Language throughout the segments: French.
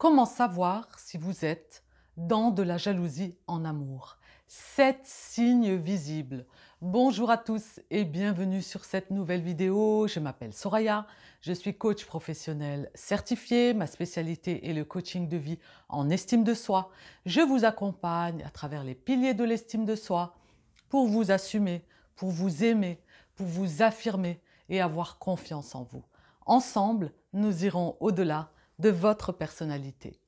Comment savoir si vous êtes dans de la jalousie en amour? 7 signes visibles. Bonjour à tous et bienvenue sur cette nouvelle vidéo. Je m'appelle Soraya, je suis coach professionnel certifié. Ma spécialité est le coaching de vie en estime de soi. Je vous accompagne à travers les piliers de l'estime de soi pour vous assumer, pour vous aimer, pour vous affirmer et avoir confiance en vous. Ensemble, nous irons au-delà de votre personnalité.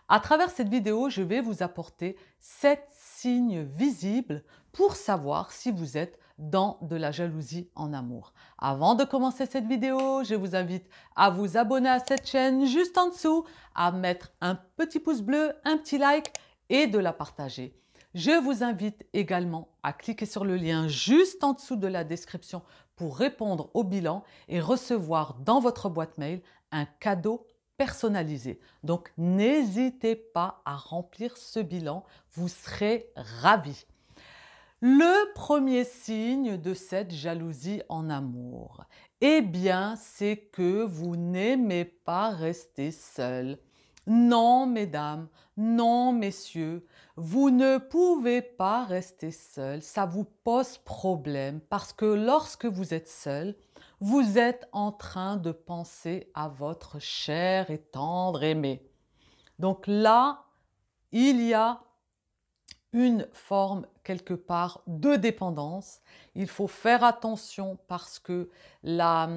À travers cette vidéo, je vais vous apporter 7 signes visibles pour savoir si vous êtes dans de la jalousie en amour. Avant de commencer cette vidéo, je vous invite à vous abonner à cette chaîne juste en dessous, à mettre un petit pouce bleu, un petit like et de la partager. Je vous invite également à cliquer sur le lien juste en dessous de la description pour répondre au bilan et recevoir dans votre boîte mail un cadeau personnalisé. Donc, n'hésitez pas à remplir ce bilan, vous serez ravis. Le premier signe de cette jalousie en amour, eh bien, c'est que vous n'aimez pas rester seul. Non, mesdames, non, messieurs, vous ne pouvez pas rester seul. Ça vous pose problème parce que lorsque vous êtes seul, vous êtes en train de penser à votre cher et tendre aimé. Donc là, il y a une forme quelque part de dépendance. Il faut faire attention parce que la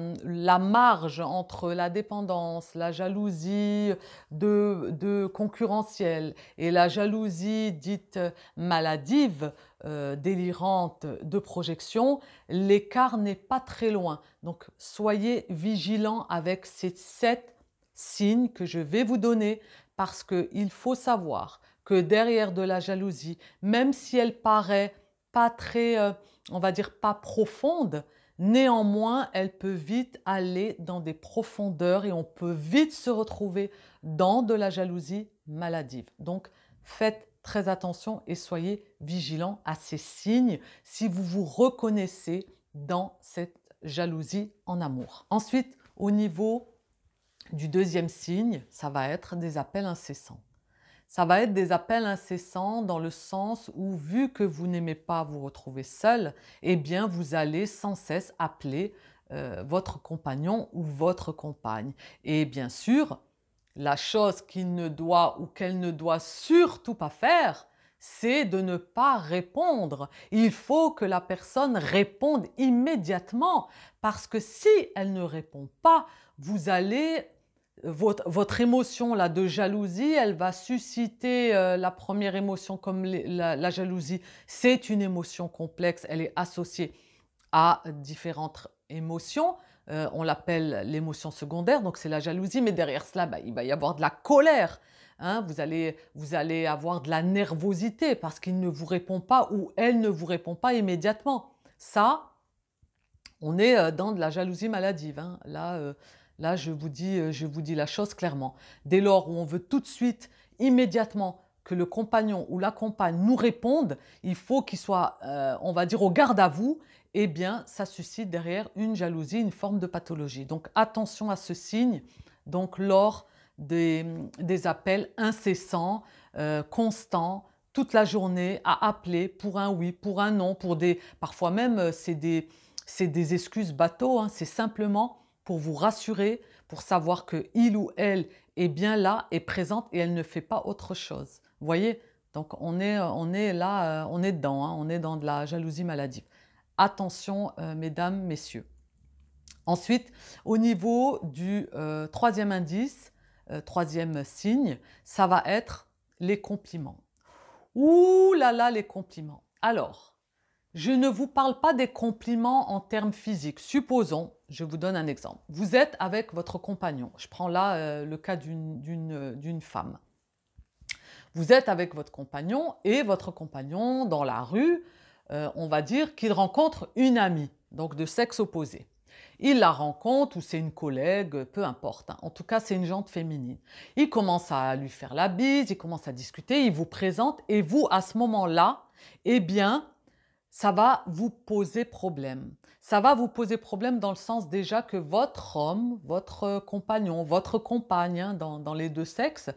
marge entre la dépendance, la jalousie de concurrentielle et la jalousie dite maladive, délirante de projection, l'écart n'est pas très loin. Donc soyez vigilants avec ces 7 signes que je vais vous donner parce qu'il faut savoir que derrière de la jalousie, même si elle paraît pas très, on va dire pas profonde, néanmoins, elle peut vite aller dans des profondeurs et on peut vite se retrouver dans de la jalousie maladive. Donc, faites très attention et soyez vigilants à ces signes si vous vous reconnaissez dans cette jalousie en amour. Ensuite, au niveau du deuxième signe, ça va être des appels incessants. Ça va être des appels incessants dans le sens où, vu que vous n'aimez pas vous retrouver seul, eh bien, vous allez sans cesse appeler votre compagnon ou votre compagne. Et bien sûr, la chose qu'il ne doit ou qu'elle ne doit surtout pas faire, c'est de ne pas répondre. Il faut que la personne réponde immédiatement parce que si elle ne répond pas, vous allez votre émotion là, de jalousie, elle va susciter la première émotion comme la jalousie. C'est une émotion complexe, elle est associée à différentes émotions. On l'appelle l'émotion secondaire, donc c'est la jalousie, mais derrière cela, il va y avoir de la colère. Hein, vous allez avoir de la nervosité parce qu'il ne vous répond pas ou elle ne vous répond pas immédiatement. Ça, on est dans de la jalousie maladive. Hein. Là, je vous dis la chose clairement. Dès lors où on veut tout de suite, immédiatement, que le compagnon ou la compagne nous réponde, il faut qu'il soit, on va dire, au garde à vous. Eh bien, ça suscite derrière une jalousie, une forme de pathologie. Donc, attention à ce signe. Donc, lors des appels incessants, constants, toute la journée, à appeler pour un oui, pour un non, parfois même, c'est des excuses bateaux, hein, c'est simplement pour vous rassurer, pour savoir que il ou elle est bien là, est présente et elle ne fait pas autre chose. Vous voyez? Donc on est là, on est dedans, hein, on est dans de la jalousie maladive. Attention, mesdames, messieurs. Ensuite, au niveau du troisième indice, troisième signe, ça va être les compliments. Ouh là là, les compliments. Alors, je ne vous parle pas des compliments en termes physiques. Supposons, je vous donne un exemple. Vous êtes avec votre compagnon. Je prends là le cas d'une femme. Vous êtes avec votre compagnon et votre compagnon dans la rue, on va dire qu'il rencontre une amie, donc de sexe opposé. Il la rencontre ou c'est une collègue, peu importe. Hein. En tout cas, c'est une gente féminine. Il commence à lui faire la bise, il commence à discuter, il vous présente et vous, à ce moment-là, eh bien, ça va vous poser problème. Ça va vous poser problème dans le sens déjà que votre homme, votre compagnon, votre compagne, hein, dans les 2 sexes,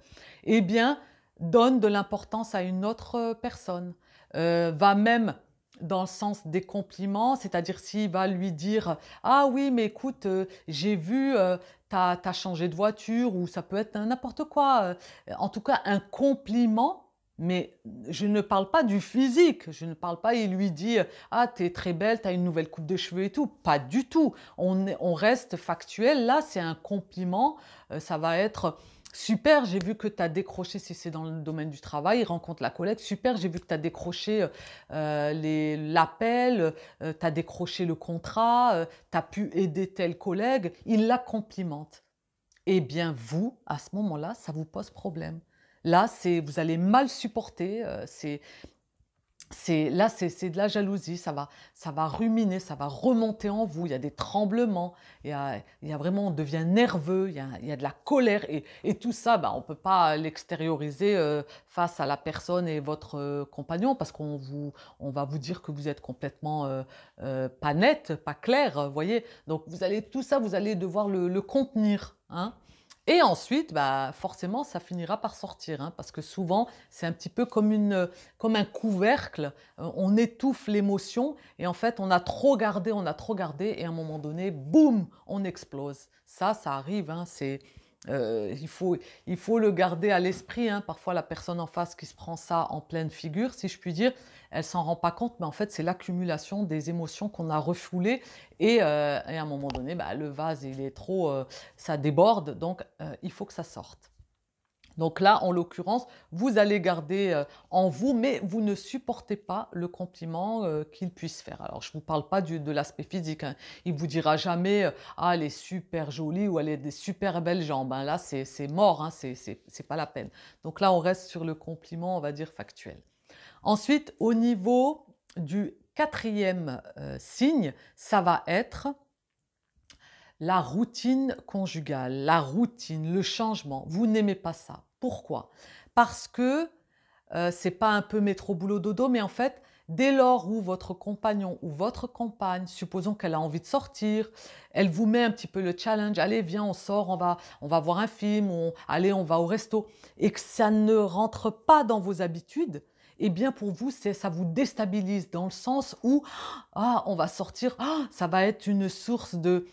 eh bien, donne de l'importance à une autre personne. Va même dans le sens des compliments, c'est-à-dire s'il va lui dire: «Ah oui, mais écoute, j'ai vu, tu as changé de voiture», ou ça peut être n'importe quoi, en tout cas un compliment, mais je ne parle pas du physique, je ne parle pas, il lui dit: «Ah, tu es très belle, tu as une nouvelle coupe de cheveux et tout». Pas du tout. On reste factuel. Là, c'est un compliment, ça va être: «Super, j'ai vu que tu as décroché», si c'est dans le domaine du travail, il rencontre la collègue: «Super, j'ai vu que tu as décroché, l'appel, tu as décroché le contrat, tu as pu aider tel collègue». Il la complimente. Eh bien vous, à ce moment-là, ça vous pose problème. Là, c'est vous allez mal supporter, c'est de la jalousie, ça va ruminer, ça va remonter en vous, il y a des tremblements, il y a vraiment on devient nerveux, il y a de la colère et tout ça, bah, on ne peut pas l'extérioriser, face à la personne et votre, compagnon parce on va vous dire que vous êtes complètement, pas net, pas clair, vous voyez? Donc vous allez tout ça, vous allez devoir le contenir, hein? Et ensuite, bah, forcément, ça finira par sortir, hein, parce que souvent, c'est un petit peu comme un couvercle, on étouffe l'émotion et en fait, on a trop gardé et à un moment donné, boum, on explose. Ça arrive, hein, il faut le garder à l'esprit, hein. Parfois, la personne en face qui se prend ça en pleine figure, si je puis dire, elle s'en rend pas compte, mais en fait, c'est l'accumulation des émotions qu'on a refoulées et à un moment donné, bah, le vase, il est trop, ça déborde, donc il faut que ça sorte. Donc là, en l'occurrence, vous allez garder, en vous, mais vous ne supportez pas le compliment, qu'il puisse faire. Alors je ne vous parle pas de l'aspect physique, hein. Il vous dira jamais, «Ah, elle est super jolie» ou «Elle a des super belles jambes», hein. Là, c'est mort, hein, c'est pas la peine. Donc là, on reste sur le compliment, on va dire factuel. Ensuite, au niveau du quatrième signe, ça va être la routine conjugale, la routine, le changement. Vous n'aimez pas ça. Pourquoi? Parce que c'est pas un peu métro boulot dodo, mais en fait, dès lors où votre compagnon ou votre compagne, supposons qu'elle a envie de sortir, elle vous met un petit peu le challenge: «Allez, viens, on sort, on va voir un film, allez, on va au resto», et que ça ne rentre pas dans vos habitudes, eh bien pour vous, ça vous déstabilise dans le sens où ah, on va sortir, ah, ça va être une source de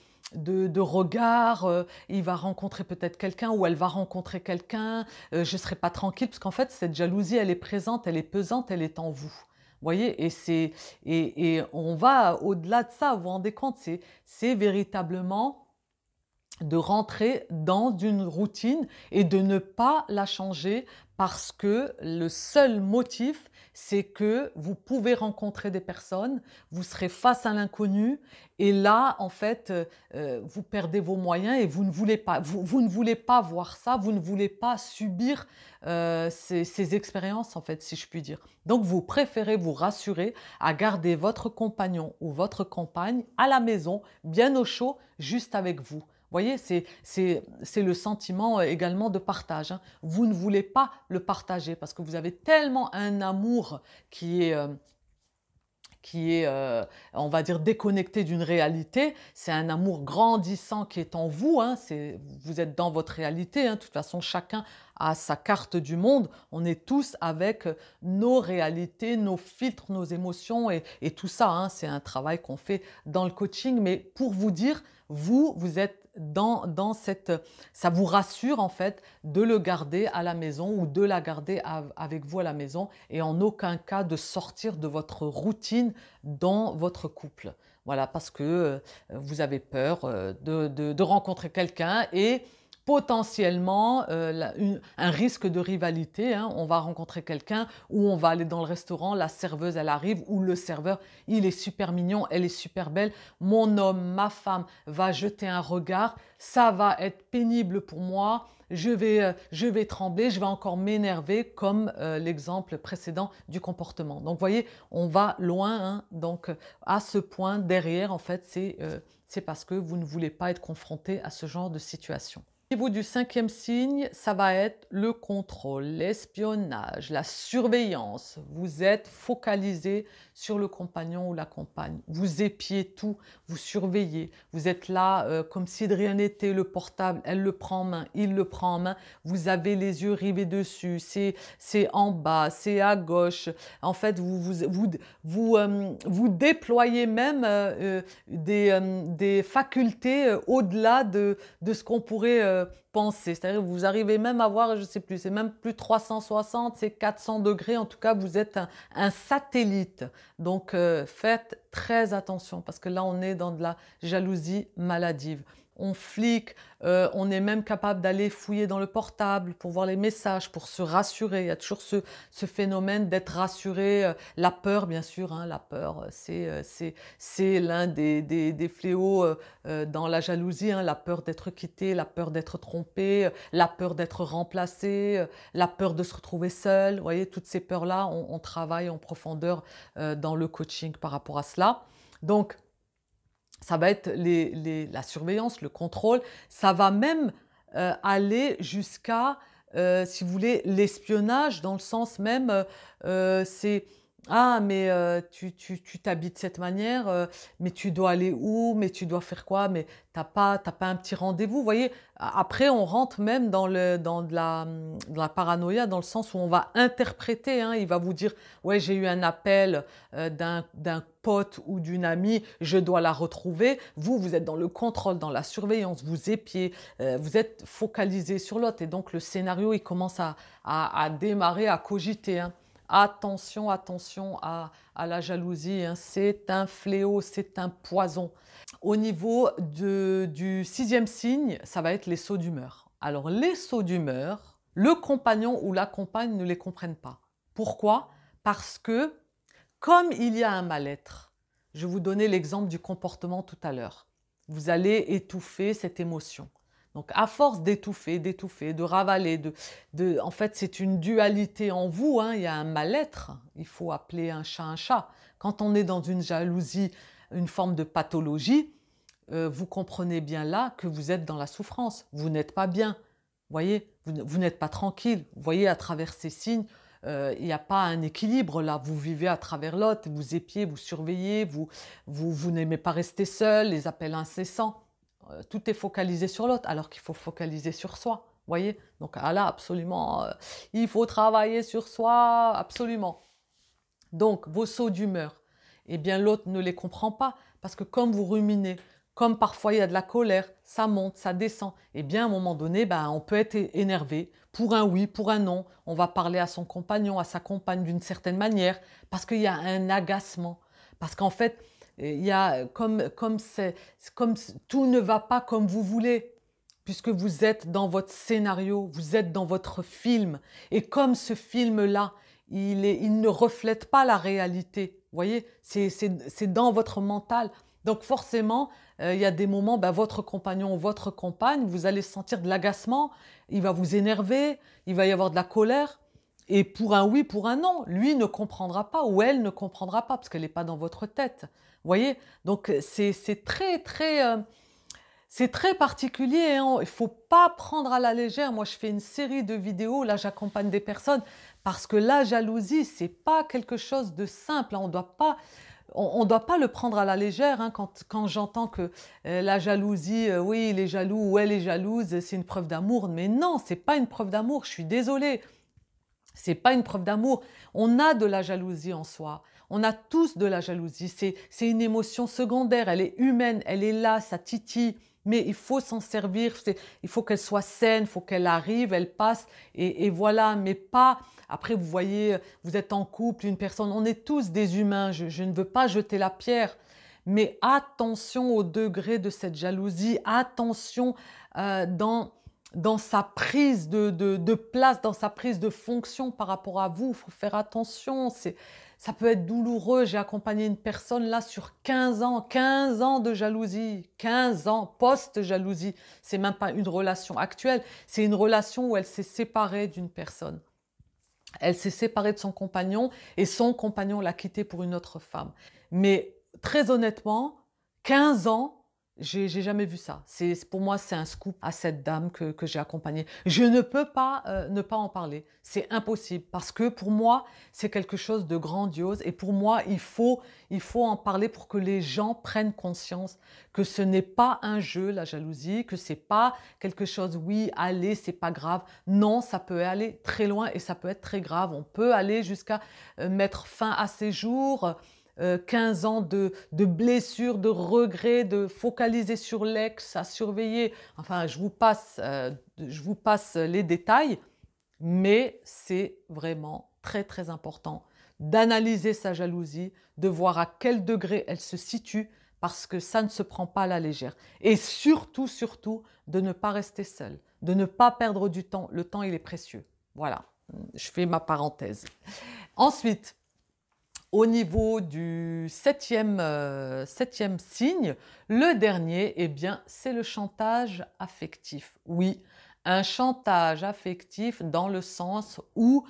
regard, il va rencontrer peut-être quelqu'un ou elle va rencontrer quelqu'un, je ne serai pas tranquille parce qu'en fait cette jalousie elle est présente, elle est pesante, elle est en vous. Vous voyez? Et on va au-delà de ça, vous vous rendez compte? C'est véritablement de rentrer dans une routine et de ne pas la changer parce que le seul motif, c'est que vous pouvez rencontrer des personnes, vous serez face à l'inconnu et là, en fait, vous perdez vos moyens et vous ne voulez pas, vous ne voulez pas voir ça, vous ne voulez pas subir ces expériences, en fait, si je puis dire. Donc, vous préférez vous rassurer à garder votre compagnon ou votre compagne à la maison, bien au chaud, juste avec vous. Vous voyez, c'est le sentiment également de partage, hein. Vous ne voulez pas le partager parce que vous avez tellement un amour qui est, on va dire, déconnecté d'une réalité. C'est un amour grandissant qui est en vous, hein. Vous êtes dans votre réalité, hein. De toute façon, chacun a sa carte du monde. On est tous avec nos réalités, nos filtres, nos émotions et tout ça, hein. C'est un travail qu'on fait dans le coaching. Mais pour vous dire, vous êtes dans cette... Ça vous rassure en fait de le garder à la maison ou de la garder avec vous à la maison et en aucun cas de sortir de votre routine dans votre couple. Voilà, parce que vous avez peur de rencontrer quelqu'un et potentiellement un risque de rivalité, hein. On va rencontrer quelqu'un ou on va aller dans le restaurant, la serveuse elle arrive ou le serveur, il est super mignon, elle est super belle, mon homme, ma femme va jeter un regard, ça va être pénible pour moi, je vais trembler, je vais encore m'énerver comme l'exemple précédent du comportement. Donc vous voyez, on va loin, hein. Donc à ce point derrière en fait c'est parce que vous ne voulez pas être confronté à ce genre de situation. Au niveau du 5e signe, ça va être le contrôle, l'espionnage, la surveillance. Vous êtes focalisé sur le compagnon ou la compagne. Vous épiez tout, vous surveillez. Vous êtes là comme si de rien n'était, le portable, elle le prend en main, il le prend en main. Vous avez les yeux rivés dessus, c'est en bas, c'est à gauche. En fait, vous déployez même des facultés au-delà de ce qu'on pourrait penser. C'est-à-dire que vous arrivez même à voir, je ne sais plus, c'est même plus 360, c'est 400 degrés. En tout cas, vous êtes un satellite. Donc, faites très attention parce que là, on est dans de la jalousie maladive. On flique, on est même capable d'aller fouiller dans le portable pour voir les messages, pour se rassurer. Il y a toujours ce phénomène d'être rassuré. La peur, bien sûr, hein, la peur, c'est l'un des fléaux dans la jalousie. Hein, la peur d'être quitté, la peur d'être trompé, la peur d'être remplacé, la peur de se retrouver seul. Vous voyez, toutes ces peurs-là, on travaille en profondeur dans le coaching par rapport à cela. Donc, ça va être la surveillance, le contrôle. Ça va même aller jusqu'à, si vous voulez, l'espionnage, dans le sens même, c'est «Ah, mais tu t'habilles de cette manière, mais tu dois aller où? Mais tu dois faire quoi? Mais t'as pas un petit rendez-vous?» Vous voyez? Après, on rentre même dans de la paranoïa, dans le sens où on va interpréter. Hein. Il va vous dire: «Ouais, j'ai eu un appel d'un pote ou d'une amie, je dois la retrouver». Vous êtes dans le contrôle, dans la surveillance, vous épiez, vous êtes focalisé sur l'autre. Et donc, le scénario, il commence à démarrer, à cogiter. Hein. Attention, attention à la jalousie. Hein. C'est un fléau, c'est un poison. Au niveau du 6e signe, ça va être les sauts d'humeur. Alors, les sauts d'humeur, le compagnon ou la compagne ne les comprennent pas. Pourquoi? Parce que, comme il y a un mal-être, je vous donnais l'exemple du comportement tout à l'heure. Vous allez étouffer cette émotion. Donc, à force d'étouffer, de ravaler, en fait, c'est une dualité en vous. Hein, il y a un mal-être. Il faut appeler un chat un chat. Quand on est dans une jalousie, une forme de pathologie, vous comprenez bien là que vous êtes dans la souffrance. Vous n'êtes pas bien. Vous voyez, vous n'êtes pas tranquille. Vous voyez, à travers ces signes, il n'y a pas un équilibre là. Vous vivez à travers l'autre, vous épiez, vous surveillez, vous n'aimez pas rester seul, les appels incessants. Tout est focalisé sur l'autre alors qu'il faut focaliser sur soi. Vous voyez? Donc là, absolument, il faut travailler sur soi, absolument. Donc, vos sauts d'humeur, eh bien, l'autre ne les comprend pas parce que comme vous ruminez, comme parfois il y a de la colère, ça monte, ça descend, eh bien, à un moment donné, ben, on peut être énervé pour un oui, pour un non. On va parler à son compagnon, à sa compagne d'une certaine manière parce qu'il y a un agacement. Parce qu'en fait, il y a comme tout ne va pas comme vous voulez, puisque vous êtes dans votre scénario, vous êtes dans votre film. Et comme ce film-là, il ne reflète pas la réalité, vous voyez, c'est dans votre mental. Donc forcément, il y a des moments, ben, votre compagnon ou votre compagne, vous allez sentir de l'agacement, il va vous énerver, il va y avoir de la colère. Et pour un oui, pour un non, lui ne comprendra pas ou elle ne comprendra pas parce qu'elle n'est pas dans votre tête. Vous voyez? Donc c'est très particulier. Hein. Il ne faut pas prendre à la légère. Moi, je fais une série de vidéos. Là, j'accompagne des personnes parce que la jalousie, ce n'est pas quelque chose de simple. Hein. On doit pas le prendre à la légère. Hein. Quand j'entends que la jalousie, oui, il est jaloux ou elle est jalouse, c'est une preuve d'amour. Mais non, ce n'est pas une preuve d'amour. Je suis désolée. C'est pas une preuve d'amour. On a de la jalousie en soi. On a tous de la jalousie. C'est une émotion secondaire. Elle est humaine. Elle est là. Ça titille. Mais il faut s'en servir. Il faut qu'elle soit saine. Il faut qu'elle arrive. Elle passe. Et voilà. Mais pas. Après, vous voyez, vous êtes en couple, une personne. On est tous des humains. Je ne veux pas jeter la pierre. Mais attention au degré de cette jalousie. Attention dans sa prise de place, dans sa prise de fonction par rapport à vous. Il faut faire attention, ça peut être douloureux. J'ai accompagné une personne là sur 15 ans de jalousie, 15 ans post-jalousie. C'est même pas une relation actuelle, c'est une relation où elle s'est séparée d'une personne. Elle s'est séparée de son compagnon et son compagnon l'a quittée pour une autre femme. Mais très honnêtement, 15 ans, J'ai jamais vu ça. Pour moi, c'est un scoop à cette dame que j'ai accompagnée. Je ne peux pas ne pas en parler. C'est impossible parce que pour moi, c'est quelque chose de grandiose et pour moi, il faut en parler pour que les gens prennent conscience que ce n'est pas un jeu, la jalousie, que c'est pas quelque chose, oui, allez, c'est pas grave. Non, ça peut aller très loin et ça peut être très grave. On peut aller jusqu'à mettre fin à ses jours. 15 ans de blessures, de regrets, de focaliser sur l'ex, à surveiller. Enfin, je vous passe les détails, mais c'est vraiment très très important d'analyser sa jalousie, de voir à quel degré elle se situe, parce que ça ne se prend pas à la légère. Et surtout, surtout, de ne pas rester seul, de ne pas perdre du temps. Le temps, il est précieux. Voilà, je fais ma parenthèse. Ensuite, au niveau du septième signe, le dernier, eh bien, c'est le chantage affectif. Oui, un chantage affectif dans le sens où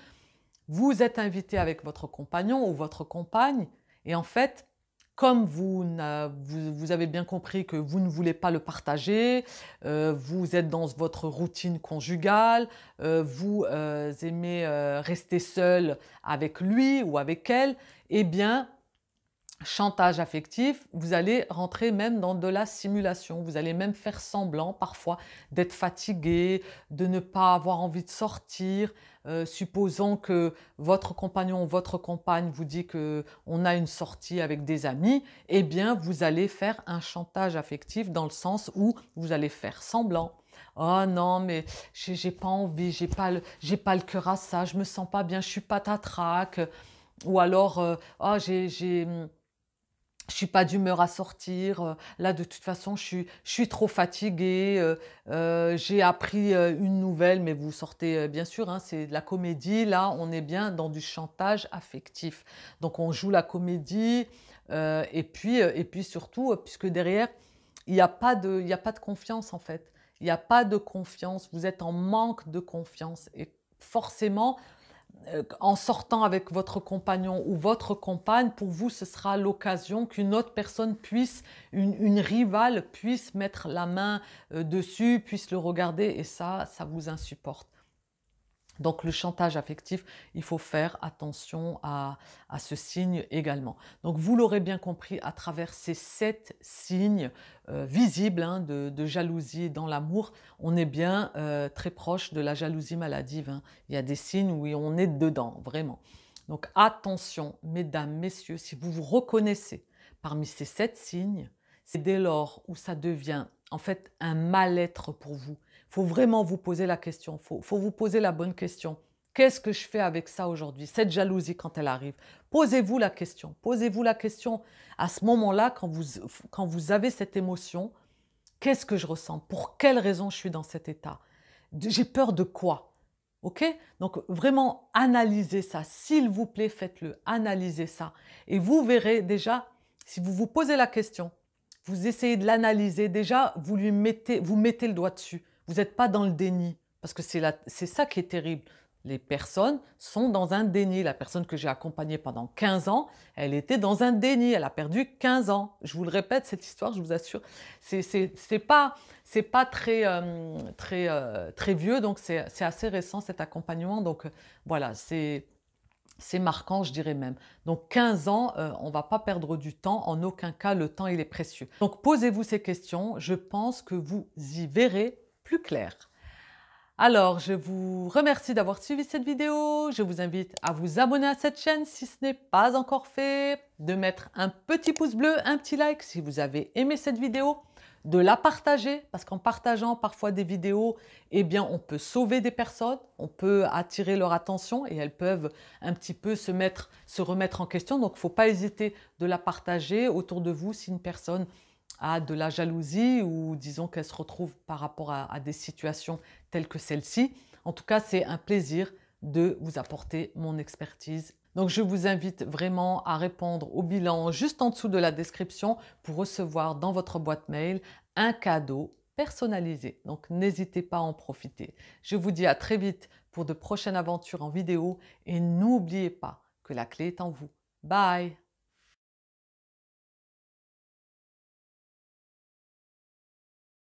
vous êtes invité avec votre compagnon ou votre compagne et en fait, comme vous avez bien compris que vous ne voulez pas le partager, vous êtes dans votre routine conjugale, vous aimez rester seul avec lui ou avec elle, eh bien, chantage affectif, vous allez rentrer même dans de la simulation. Vous allez même faire semblant parfois d'être fatigué, de ne pas avoir envie de sortir. Supposons que votre compagnon ou votre compagne vous dit qu'on a une sortie avec des amis, eh bien vous allez faire un chantage affectif dans le sens où vous allez faire semblant. Oh non, mais j'ai pas envie, j'ai pas le cœur à ça, je me sens pas bien, je suis patatrac. Ou alors, je suis pas d'humeur à sortir, là de toute façon je suis trop fatiguée, j'ai appris une nouvelle, mais vous sortez bien sûr, hein, c'est de la comédie, là on est bien dans du chantage affectif. Donc on joue la comédie et puis surtout, puisque derrière, il y a pas de confiance en fait. Il n'y a pas de confiance, vous êtes en manque de confiance et forcément, en sortant avec votre compagnon ou votre compagne, pour vous, ce sera l'occasion qu'une autre personne puisse, une rivale puisse mettre la main dessus, puisse le regarder et ça vous insupporte. Donc le chantage affectif, il faut faire attention à ce signe également. Donc vous l'aurez bien compris à travers ces 7 signes visibles hein, de jalousie dans l'amour, on est bien très proche de la jalousie maladive. Hein. Il y a des signes où on est dedans, vraiment. Donc attention, mesdames, messieurs, si vous vous reconnaissez parmi ces 7 signes, c'est dès lors où ça devient en fait un mal-être pour vous. Il faut vraiment vous poser la question, il faut vous poser la bonne question. Qu'est-ce que je fais avec ça aujourd'hui? Cette jalousie quand elle arrive. Posez-vous la question. Posez-vous la question à ce moment-là, quand vous avez cette émotion, qu'est-ce que je ressens? Pour quelle raison je suis dans cet état? J'ai peur de quoi? Ok? Donc vraiment analysez ça. S'il vous plaît, faites-le. Analysez ça. Et vous verrez déjà, si vous vous posez la question, vous essayez de l'analyser, déjà vous mettez le doigt dessus. Vous n'êtes pas dans le déni, parce que c'est ça qui est terrible. Les personnes sont dans un déni. La personne que j'ai accompagnée pendant 15 ans, elle était dans un déni. Elle a perdu 15 ans. Je vous le répète, cette histoire, je vous assure, c'est pas très vieux, donc c'est assez récent cet accompagnement. Donc voilà, c'est marquant, je dirais même. Donc 15 ans, on ne va pas perdre du temps. En aucun cas, le temps, il est précieux. Donc posez-vous ces questions. Je pense que vous y verrez plus clair. Alors, je vous remercie d'avoir suivi cette vidéo. Je vous invite à vous abonner à cette chaîne si ce n'est pas encore fait, de mettre un petit pouce bleu, un petit like si vous avez aimé cette vidéo, de la partager parce qu'en partageant parfois des vidéos, eh bien, on peut sauver des personnes, on peut attirer leur attention et elles peuvent un petit peu se remettre en question. Donc, il ne faut pas hésiter de la partager autour de vous si une personne a de la jalousie ou disons qu'elle se retrouve par rapport à des situations telles que celle-ci. En tout cas, c'est un plaisir de vous apporter mon expertise. Donc, je vous invite vraiment à répondre au bilan juste en dessous de la description pour recevoir dans votre boîte mail un cadeau personnalisé. Donc, n'hésitez pas à en profiter. Je vous dis à très vite pour de prochaines aventures en vidéo et n'oubliez pas que la clé est en vous. Bye!